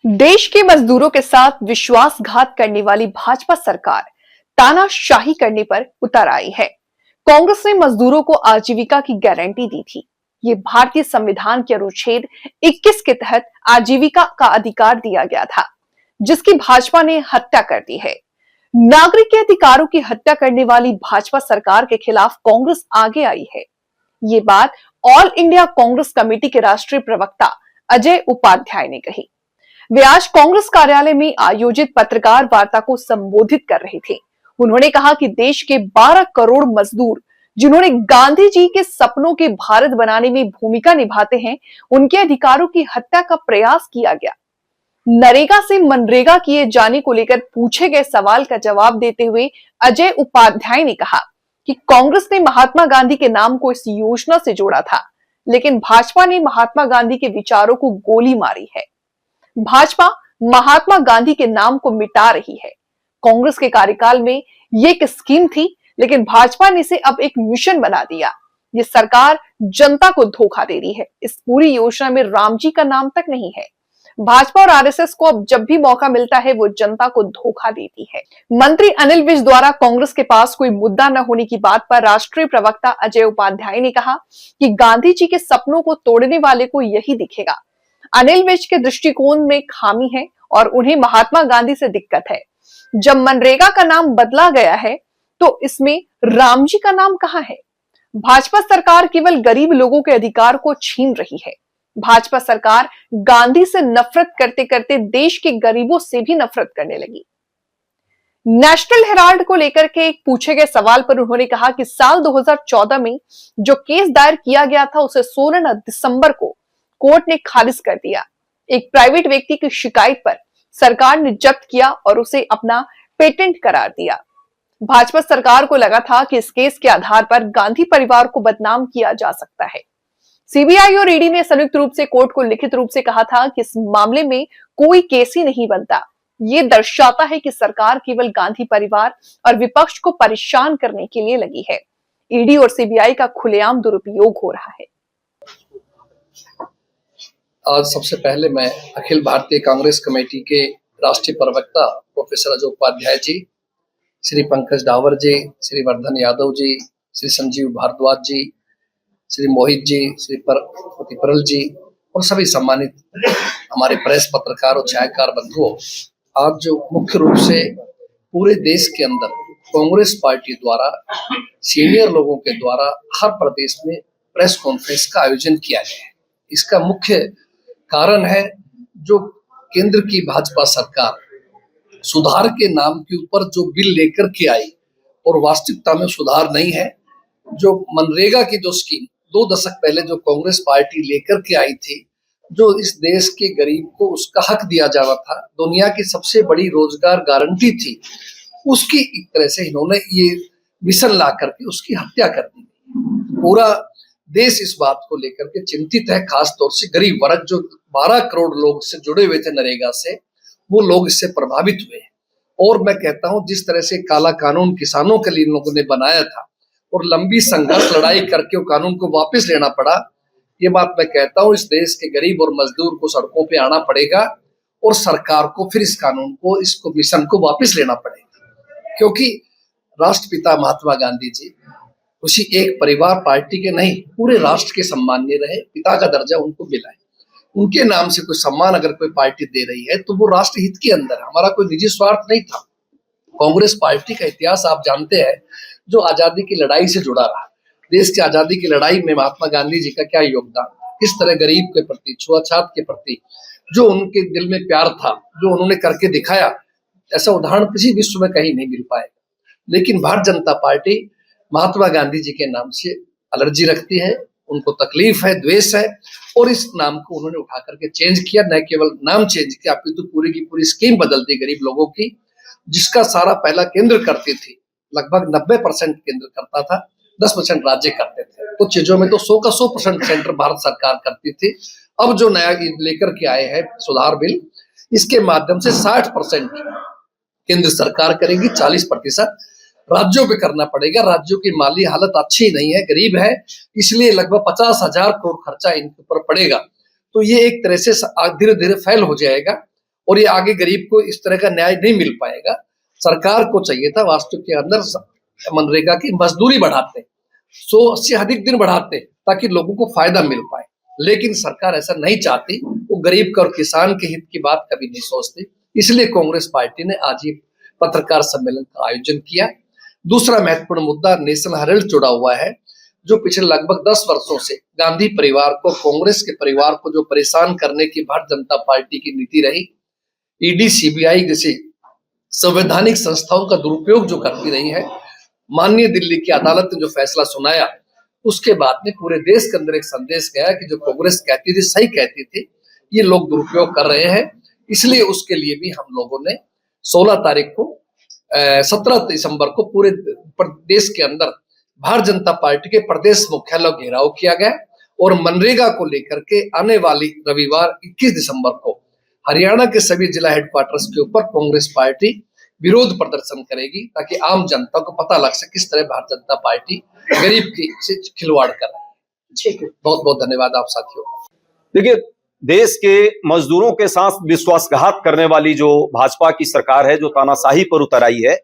देश के मजदूरों के साथ विश्वासघात करने वाली भाजपा सरकार तानाशाही करने पर उतर आई है। कांग्रेस ने मजदूरों को आजीविका की गारंटी दी थी। ये भारतीय संविधान के अनुच्छेद 21 के तहत आजीविका का अधिकार दिया गया था, जिसकी भाजपा ने हत्या कर दी है। नागरिक के अधिकारों की हत्या करने वाली भाजपा सरकार के खिलाफ कांग्रेस आगे आई है। ये बात ऑल इंडिया कांग्रेस कमेटी के राष्ट्रीय प्रवक्ता अजय उपाध्याय ने कही। वे आज कांग्रेस कार्यालय में आयोजित पत्रकार वार्ता को संबोधित कर रहे थे। उन्होंने कहा कि देश के 12 करोड़ मजदूर जिन्होंने गांधी जी के सपनों के भारत बनाने में भूमिका निभाते हैं, उनके अधिकारों की हत्या का प्रयास किया गया। नरेगा से मनरेगा किए जाने को लेकर पूछे गए सवाल का जवाब देते हुए अजय उपाध्याय ने कहा कि कांग्रेस ने महात्मा गांधी के नाम को इस योजना से जोड़ा था, लेकिन भाजपा ने महात्मा गांधी के विचारों को गोली मारी है। भाजपा महात्मा गांधी के नाम को मिटा रही है। कांग्रेस के कार्यकाल में ये एक स्कीम थी, लेकिन भाजपा ने इसे अब एक मिशन बना दिया। ये सरकार जनता को धोखा दे रही है। इस पूरी योजना में राम जी का नाम तक नहीं है। भाजपा और आरएसएस को अब जब भी मौका मिलता है, वो जनता को धोखा देती है। मंत्री अनिल विज द्वारा कांग्रेस के पास कोई मुद्दा न होने की बात पर राष्ट्रीय प्रवक्ता अजय उपाध्याय ने कहा कि गांधी जी के सपनों को तोड़ने वाले को यही दिखेगा। अनिल विज के दृष्टिकोण में खामी है और उन्हें महात्मा गांधी से दिक्कत है। जब मनरेगा का नाम बदला गया है, तो इसमें राम जी का नाम कहां है? भाजपा सरकार केवल गरीब लोगों के अधिकार को छीन रही है। भाजपा सरकार गांधी से नफरत करते करते देश के गरीबों से भी नफरत करने लगी। नेशनल हेराल्ड को लेकर के एक पूछे गए सवाल पर उन्होंने कहा कि साल 2014 में जो केस दायर किया गया था, उसे 16 दिसंबर को कोर्ट ने खारिज कर दिया। एक प्राइवेट व्यक्ति की शिकायत पर सरकार ने जब्त किया और उसे अपना पेटेंट करार दिया। भाजपा सरकार को लगा था कि इस केस के आधार पर गांधी परिवार को बदनाम किया जा सकता है। सीबीआई और ईडी ने संयुक्त रूप से कोर्ट को लिखित रूप से कहा था कि इस मामले में कोई केस ही नहीं बनता। ये दर्शाता है कि सरकार केवल गांधी परिवार और विपक्ष को परेशान करने के लिए लगी है। ईडी और सीबीआई का खुलेआम दुरुपयोग हो रहा है। आज सबसे पहले मैं अखिल भारतीय कांग्रेस कमेटी के राष्ट्रीय प्रवक्ता प्रोफेसर अजय उपाध्याय जी, श्री पंकज डावर जी, श्री वर्धन यादव जी, श्री संजीव भारद्वाज जी, श्री मोहित जी, श्री परल जी और सभी सम्मानित हमारे प्रेस पत्रकार और छायाकार बंधुओं, आज जो मुख्य रूप से पूरे देश के अंदर कांग्रेस पार्टी द्वारा सीनियर लोगों के द्वारा हर प्रदेश में प्रेस कॉन्फ्रेंस का आयोजन किया गया है, इसका मुख्य कारण है जो केंद्र की भाजपा सरकार सुधार के नाम के ऊपर जो बिल लेकर के आई और वास्तविकता में सुधार नहीं है। जो मनरेगा की जो स्कीम 2 दशक पहले जो कांग्रेस पार्टी लेकर के आई थी, जो इस देश के गरीब को उसका हक दिया जाना था, दुनिया की सबसे बड़ी रोजगार गारंटी थी, उसकी एक तरह से इन्होंने ये मिशन ला करके उसकी हत्या कर दी। पूरा देश इस बात को लेकर के चिंतित है, खास तौर से गरीब वर्ग जो 12 करोड़ लोग से जुड़े हुए थे नरेगा से, वो लोग इससे प्रभावित हुए। और मैं कहता हूं जिस तरह से काला कानून किसानों के लिए इन लोगों ने बनाया था और लंबी संघर्ष लड़ाई करके वो कानून को वापस लेना पड़ा, ये बात मैं कहता हूं इस देश के गरीब और मजदूर को सड़कों पे आना पड़ेगा और सरकार को फिर इस कानून को, इसको मिशन को वापस लेना पड़ेगा। क्योंकि राष्ट्रपिता महात्मा गांधी जी उसी एक परिवार पार्टी के नहीं, पूरे राष्ट्र के सम्मानीय रहे, पिता का दर्जा उनको मिला है। उनके नाम से कोई सम्मान अगर कोई पार्टी दे रही है तो वो राष्ट्र हित के अंदर, हमारा कोई निजी स्वार्थ नहीं था। कांग्रेस पार्टी का इतिहास आप जानते हैं, जो आजादी की लड़ाई से जुड़ा रहा। देश की आजादी की लड़ाई में महात्मा गांधी जी का क्या योगदान, किस तरह गरीब के प्रति, छुआछूत के प्रति जो उनके दिल में प्यार था, जो उन्होंने करके दिखाया, ऐसा उदाहरण किसी विश्व में कहीं नहीं मिल पाएगा। लेकिन भारतीय जनता पार्टी महात्मा गांधी जी के नाम से एलर्जी रखती है, उनको तकलीफ है, द्वेष है, और इस नाम को उन्होंने उठा करके चेंज किया। न केवल नाम चेंज किया, अपितु पूरी की पूरी स्कीम बदल दी गरीब लोगों की, जिसका सारा पहला केंद्र करती थी। लगभग 90% केंद्र करता था, 10% राज्य करते थे। कुछ चीजों में तो 100 का 100% सेंटर भारत सरकार करती थी। अब जो नया लेकर के आए हैं सुधार बिल, इसके माध्यम से 60% केंद्र सरकार करेगी, 40% राज्यों पे करना पड़ेगा। राज्यों की माली हालत अच्छी नहीं है, गरीब है, इसलिए लगभग 50,000 करोड़ खर्चा इनके ऊपर पड़ेगा। तो ये एक तरह से धीरे धीरे फैल हो जाएगा और ये आगे गरीब को इस तरह का न्याय नहीं मिल पाएगा। सरकार को चाहिए था वास्तु के अंदर मनरेगा की मजदूरी बढ़ाते, 100 से अधिक दिन बढ़ाते ताकि लोगों को फायदा मिल पाए, लेकिन सरकार ऐसा नहीं चाहती। वो गरीब का और किसान के हित की बात कभी नहीं सोचती। इसलिए कांग्रेस पार्टी ने आज ये पत्रकार सम्मेलन का आयोजन किया। दूसरा महत्वपूर्ण मुद्दा नेशनल हेराल्ड जुड़ा हुआ है, जो पिछले लगभग 10 वर्षों से गांधी परिवार को, कांग्रेस के परिवार को जो परेशान करने की भारतीय जनता पार्टी की नीति रही, ईडी सीबीआई जैसी संवैधानिक संस्थाओं का दुरुपयोग जो करती रही है, माननीय दिल्ली की अदालत ने जो फैसला सुनाया, उसके बाद में पूरे देश के अंदर एक संदेश गया कि जो कांग्रेस कहती थी सही कहती थी, ये लोग दुरुपयोग कर रहे हैं। इसलिए उसके लिए भी हम लोगों ने 16 तारीख को 17 दिसंबर को पूरे प्रदेश के अंदर भारतीय जनता पार्टी के प्रदेश मुख्यालय घेराव किया गया और मनरेगा को लेकर के आने वाली रविवार 21 दिसंबर को हरियाणा के सभी जिला हेडक्वार्टर्स के ऊपर कांग्रेस पार्टी विरोध प्रदर्शन करेगी, ताकि आम जनता को पता लग सके किस तरह भारतीय जनता पार्टी गरीब की से खिलवाड़ कर रही है। ठीक है, बहुत बहुत धन्यवाद आप साथियों। देखिए, देश के मजदूरों के साथ विश्वासघात करने वाली जो भाजपा की सरकार है, जो तानाशाही पर उतर आई है,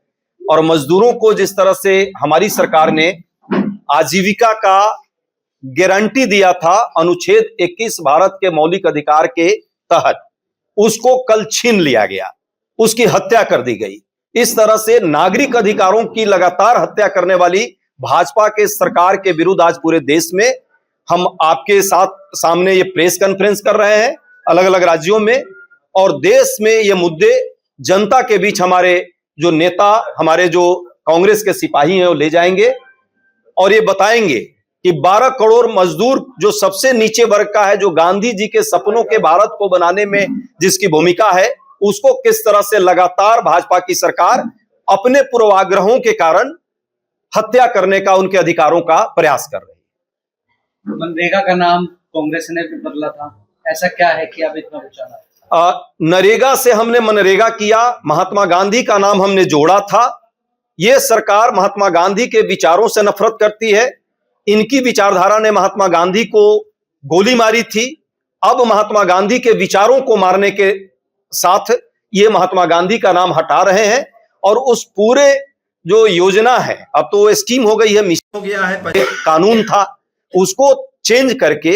और मजदूरों को जिस तरह से हमारी सरकार ने आजीविका का गारंटी दिया था अनुच्छेद 21 भारत के मौलिक अधिकार के तहत, उसको कल छीन लिया गया, उसकी हत्या कर दी गई। इस तरह से नागरिक अधिकारों की लगातार हत्या करने वाली भाजपा के सरकार के विरुद्ध आज पूरे देश में हम आपके साथ सामने ये प्रेस कॉन्फ्रेंस कर रहे हैं अलग अलग राज्यों में, और देश में ये मुद्दे जनता के बीच हमारे जो नेता, हमारे जो कांग्रेस के सिपाही हैं, वो ले जाएंगे और ये बताएंगे कि 12 करोड़ मजदूर जो सबसे नीचे वर्ग का है, जो गांधी जी के सपनों के भारत को बनाने में जिसकी भूमिका है, उसको किस तरह से लगातार भाजपा की सरकार अपने पूर्वाग्रहों के कारण हत्या करने का, उनके अधिकारों का प्रयास कर रही है। मनरेगा का नाम कांग्रेस ने भी बदला था, ऐसा क्या है कि अब इतना ऊंचा? नरेगा से हमने मनरेगा किया, महात्मा गांधी का नाम हमने जोड़ा था। यह सरकार महात्मा गांधी के विचारों से नफरत करती है। इनकी विचारधारा ने महात्मा गांधी को गोली मारी थी। अब महात्मा गांधी के विचारों को मारने के साथ ये महात्मा गांधी का नाम हटा रहे हैं, और उस पूरे जो योजना है, अब तो स्कीम हो गई है, मिशन हो गया है, पहले कानून था, उसको चेंज करके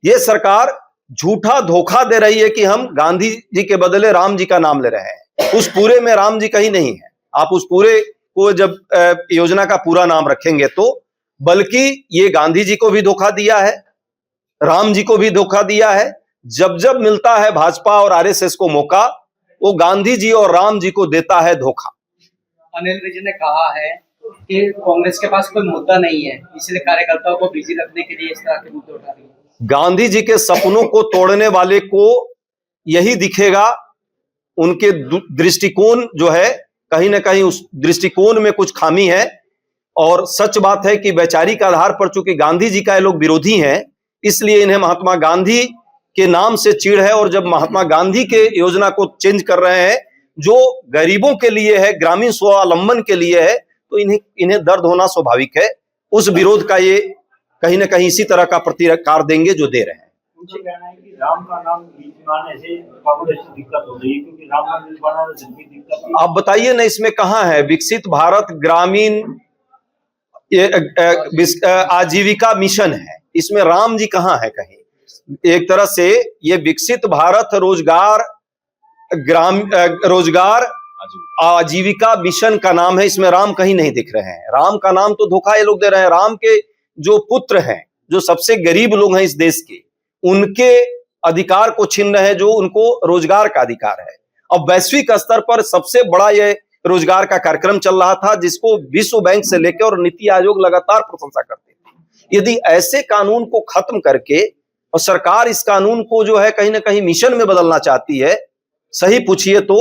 ये सरकार झूठा धोखा दे रही है कि हम गांधी जी के बदले राम जी का नाम ले रहे हैं। उस पूरे में राम जी कहीं नहीं है। आप उस पूरे को जब योजना का पूरा नाम रखेंगे तो, बल्कि ये गांधी जी को भी धोखा दिया है, राम जी को भी धोखा दिया है। जब जब मिलता है भाजपा और आरएसएस को मौका, वो गांधी जी और राम जी को देता है धोखा। अनिल विज ने कहा है कि कांग्रेस के पास कोई मुद्दा नहीं है, इसलिए कार्यकर्ताओं को बिजी रखने के लिए इस तरह के मुद्दे उठा रही है। गांधी जी के सपनों को तोड़ने वाले को यही दिखेगा। उनके दृष्टिकोण जो है, कहीं ना कहीं उस दृष्टिकोण में कुछ खामी है। और सच बात है कि वैचारिक आधार पर चूंकि गांधी जी का ये लोग विरोधी हैं, इसलिए इन्हें महात्मा गांधी के नाम से चिढ़ है। और जब महात्मा गांधी के योजना को चेंज कर रहे हैं, जो गरीबों के लिए है, ग्रामीण स्वावलंबन के लिए है, तो इन्हें दर्द होना स्वाभाविक है। उस विरोध का ये कहीं ना कहीं इसी तरह का प्रतिकार देंगे जो दे रहे हैं। उनसे कहना है कि राम का नाम बनाने से कांग्रेस को दिक्कत हो रही है, क्योंकि राम मंदिर बनाने से भी दिक्कत है। आप बताइए ना, इसमें कहाँ है विकसित भारत ग्रामीण आजीविका मिशन है, इसमें राम जी कहाँ है? कहीं एक तरह से ये विकसित भारत रोजगार आजीविका मिशन का नाम है, इसमें राम कहीं नहीं दिख रहे हैं। राम का नाम तो धोखा ये लोग दे रहे हैं। राम के जो पुत्र हैं, जो सबसे गरीब लोग हैं इस देश के, उनके अधिकार को छीन रहे हैं, जो उनको रोजगार का अधिकार है। अब वैश्विक स्तर पर सबसे बड़ा ये रोजगार का कार्यक्रम चल रहा था, जिसको विश्व बैंक से लेकर और नीति आयोग लगातार प्रशंसा करते थे। यदि ऐसे कानून को खत्म करके और सरकार इस कानून को जो है कहीं ना कहीं मिशन में बदलना चाहती है, सही पूछिए तो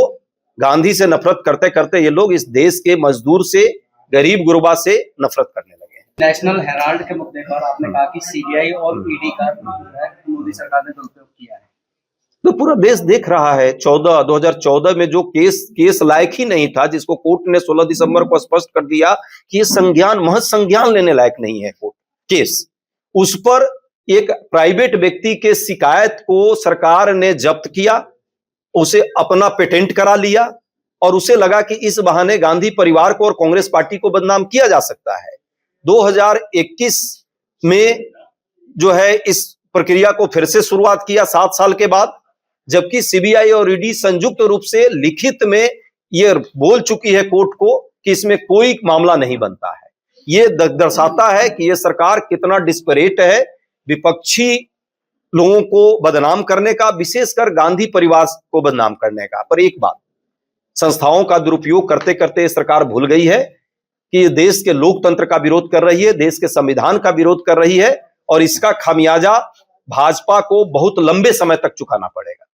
गांधी से नफरत करते करते ये लोग इस देश के मजदूर से, गरीब गुरबा से नफरत करने लगे हैं। नेशनल हेराल्ड के मुद्दे पर आपने कहा कि सीबीआई और ईडी का मोदी सरकार ने दुरुपयोग किया है, तो पूरा देश देख रहा है। 2014 में जो केस लायक ही नहीं था, जिसको कोर्ट ने 16 दिसंबर को स्पष्ट कर दिया कि ये महज संज्ञान लेने लायक नहीं है कोर्ट केस, उस पर एक प्राइवेट व्यक्ति के शिकायत को सरकार ने जब्त किया उसे अपना पेटेंट करा लिया और उसे लगा कि इस बहाने गांधी परिवार को और कांग्रेस पार्टी को बदनाम किया जा सकता है। 2021 में जो है इस प्रक्रिया को फिर से शुरुआत किया 7 साल के बाद, जबकि सीबीआई और ईडी संयुक्त रूप से लिखित में यह बोल चुकी है कोर्ट को कि इसमें कोई मामला नहीं बनता है। यह दर्शाता है कि यह सरकार कितना डिस्परेट है विपक्षी लोगों को बदनाम करने का, विशेषकर गांधी परिवार को बदनाम करने का। पर एक बात, संस्थाओं का दुरुपयोग करते करते सरकार भूल गई है कि ये देश के लोकतंत्र का विरोध कर रही है, देश के संविधान का विरोध कर रही है और इसका खामियाजा भाजपा को बहुत लंबे समय तक चुकाना पड़ेगा।